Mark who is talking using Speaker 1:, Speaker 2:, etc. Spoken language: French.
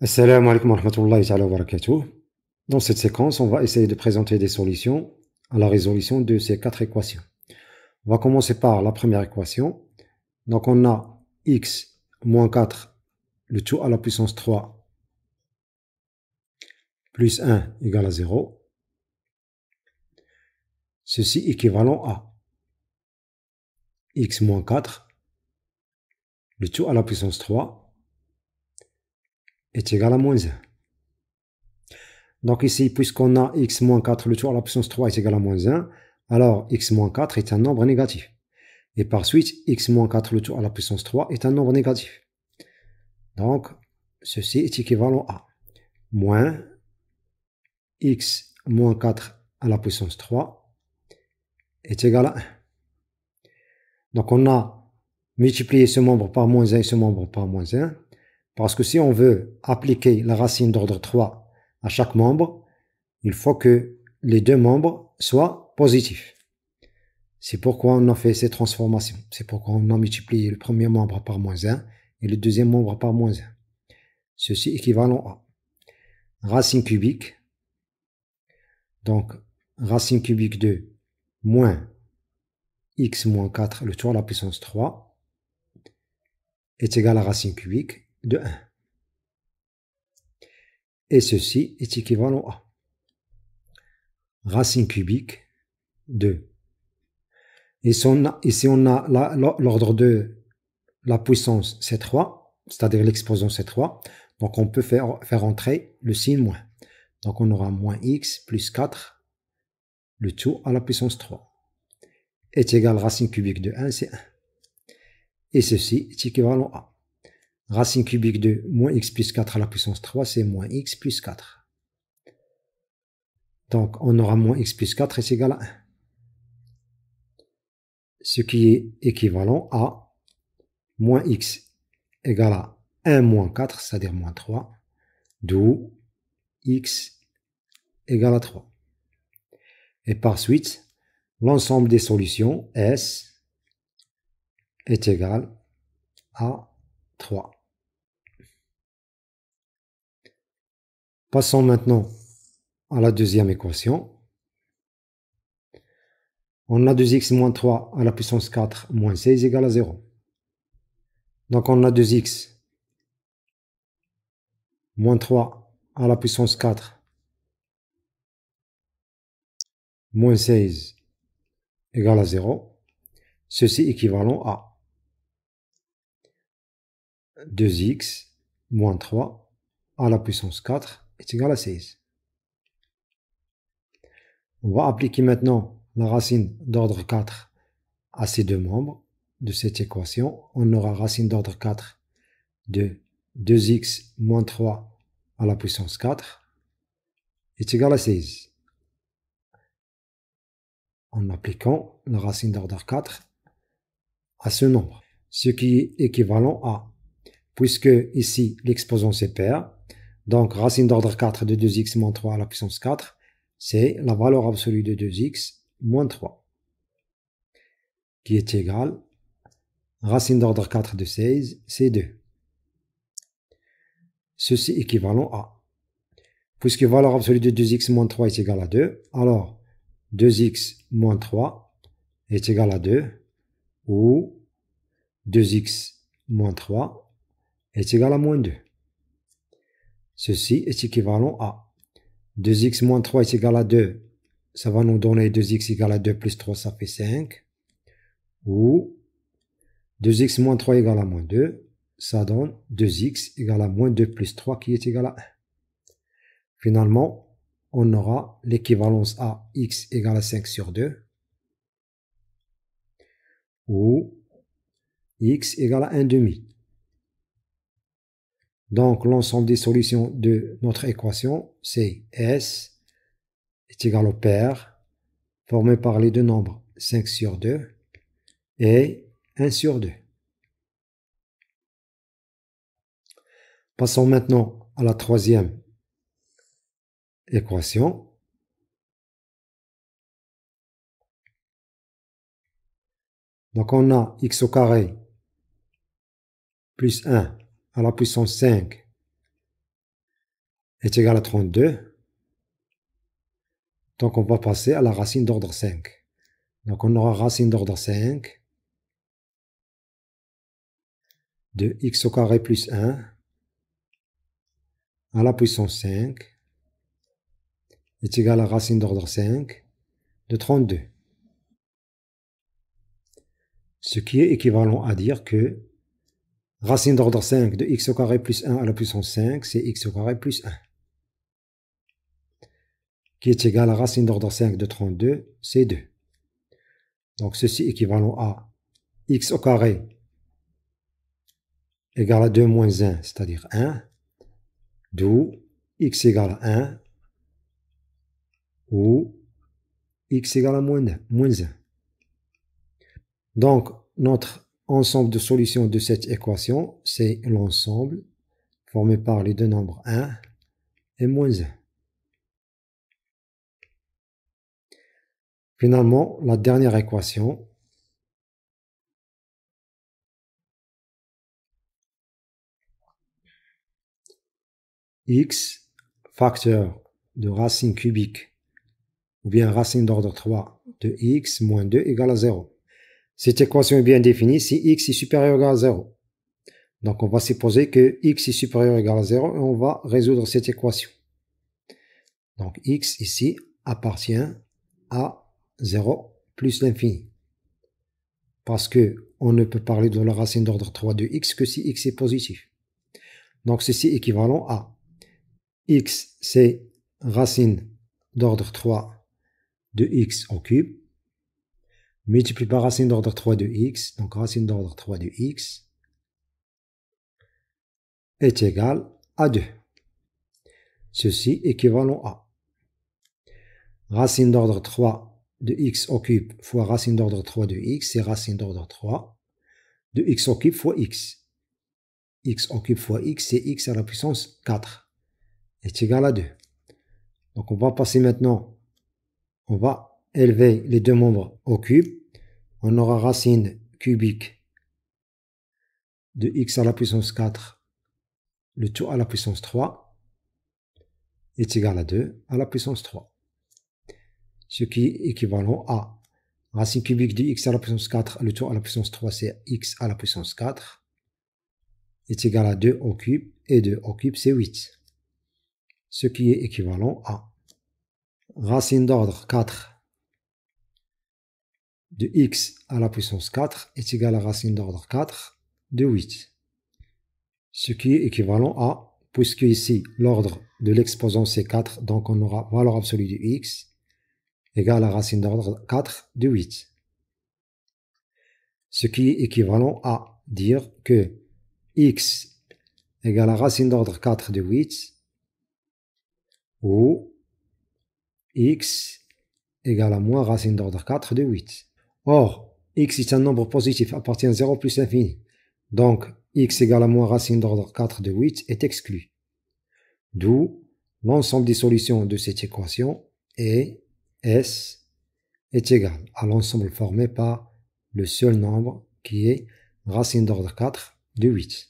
Speaker 1: Assalamu alaikum wa rahmatullahi ta'ala wa barakatuh. Dans cette séquence, on va essayer de présenter des solutions à la résolution de ces quatre équations. On va commencer par la première équation. Donc on a x moins 4, le tout à la puissance 3, plus 1 égale à 0. Ceci équivalent à x moins 4, le tout à la puissance 3, est égal à moins 1. Donc ici, puisqu'on a x moins 4, le tout à la puissance 3 est égal à moins 1, alors x moins 4 est un nombre négatif. Et par suite, x moins 4, le tout à la puissance 3 est un nombre négatif. Donc, ceci est équivalent à moins x moins 4 à la puissance 3 est égal à 1. Donc, on a multiplié ce membre par moins 1 et ce membre par moins 1, parce que si on veut appliquer la racine d'ordre 3 à chaque membre, il faut que les deux membres soient positifs. C'est pourquoi on a fait ces transformations. C'est pourquoi on a multiplié le premier membre par moins 1 et le deuxième membre par moins 1. Ceci équivalent à racine cubique. Donc, racine cubique de moins x moins 4, le tout à la puissance 3, est égal à racine cubique de 1. Et ceci est équivalent à racine cubique de... Ici, on a l'ordre de la puissance, c'est 3, c'est-à-dire l'exposant, c'est 3. Donc, on peut faire entrer le signe moins. Donc, on aura moins x plus 4, le tout à la puissance 3, est égal à racine cubique de 1, c'est 1. Et ceci est équivalent à racine cubique de moins x plus 4 à la puissance 3, c'est moins x plus 4. Donc, on aura moins x plus 4 est égal à 1. Ce qui est équivalent à moins x égale à 1 moins 4, c'est-à-dire moins 3, d'où x égale à 3. Et par suite, l'ensemble des solutions S est égal à 3. Passons maintenant à la deuxième équation. On a 2x moins 3 à la puissance 4 moins 16 égale à 0. Donc on a 2x moins 3 à la puissance 4 moins 16 égale à 0. Ceci équivalent à 2x moins 3 à la puissance 4 est égal à 16. On va appliquer maintenant la racine d'ordre 4 à ces deux membres de cette équation. On aura racine d'ordre 4 de 2x moins 3 à la puissance 4 est égal à 16. En appliquant la racine d'ordre 4 à ce nombre. Ce qui est équivalent à, puisque ici l'exposant c'est pair, donc racine d'ordre 4 de 2x moins 3 à la puissance 4, c'est la valeur absolue de 2x moins 3, qui est égale racine d'ordre 4 de 16, c'est 2. Ceci équivalent à, puisque valeur absolue de 2x moins 3 est égale à 2, alors 2x moins 3 est égal à 2, ou 2x moins 3 est égal à moins 2. Ceci est équivalent à 2x moins 3 est égal à 2, ça va nous donner 2x égale à 2 plus 3, ça fait 5, ou 2x moins 3 égale à moins 2, ça donne 2x égale à moins 2 plus 3 qui est égal à 1. Finalement, on aura l'équivalence à x égale à 5 sur 2, ou x égale à 1 demi. Donc, l'ensemble des solutions de notre équation, c'est S est égal au pair formé par les deux nombres 5 sur 2 et 1 sur 2. Passons maintenant à la troisième équation. Donc, on a x au carré plus 1 à la puissance 5 est égal à 32. Donc on va passer à la racine d'ordre 5. Donc on aura racine d'ordre 5 de x au carré plus 1 à la puissance 5 est égal à racine d'ordre 5 de 32. Ce qui est équivalent à dire que racine d'ordre 5 de x au carré plus 1 à la puissance 5, c'est x au carré plus 1. Qui est égal à racine d'ordre 5 de 32, c'est 2. Donc ceci équivalent à x au carré égale à 2 moins 1, c'est-à-dire 1, d'où x égale à 1, ou x égale à moins 1. Donc notre ensemble de solutions de cette équation, c'est l'ensemble formé par les deux nombres 1 et moins 1. Finalement, la dernière équation, x facteur de racine cubique ou bien racine d'ordre 3 de x moins 2 égale à 0. Cette équation est bien définie si x est supérieur ou égal à 0. Donc on va supposer que x est supérieur ou égal à 0 et on va résoudre cette équation. Donc x ici appartient à 0 plus l'infini. Parce que on ne peut parler de la racine d'ordre 3 de x que si x est positif. Donc ceci est équivalent à x, c'est racine d'ordre 3 de x au cube, multiplié par racine d'ordre 3 de x, donc racine d'ordre 3 de x, est égal à 2. Ceci équivalent à racine d'ordre 3 de x au cube fois racine d'ordre 3 de x, c'est racine d'ordre 3 de x au cube fois x. X au cube fois x, c'est x à la puissance 4, est égal à 2. Donc on va passer maintenant, on va élever les deux membres au cube. On aura racine cubique de x à la puissance 4, le tout à la puissance 3, est égal à 2 à la puissance 3. Ce qui est équivalent à racine cubique de x à la puissance 4, le tout à la puissance 3, c'est x à la puissance 4, est égal à 2 au cube, et 2 au cube, c'est 8. Ce qui est équivalent à racine d'ordre 4 de x à la puissance 4 est égal à racine d'ordre 4 de 8. Ce qui est équivalent à, puisque ici l'ordre de l'exposant c'est 4, donc on aura valeur absolue de x égale à racine d'ordre 4 de 8. Ce qui est équivalent à dire que x égale à racine d'ordre 4 de 8 ou x égale à moins racine d'ordre 4 de 8. Or, x est un nombre positif appartient à 0 plus l'infini. Donc, x égale à moins racine d'ordre 4 de 8 est exclu. D'où l'ensemble des solutions de cette équation est S est égal à l'ensemble formé par le seul nombre qui est racine d'ordre 4 de 8.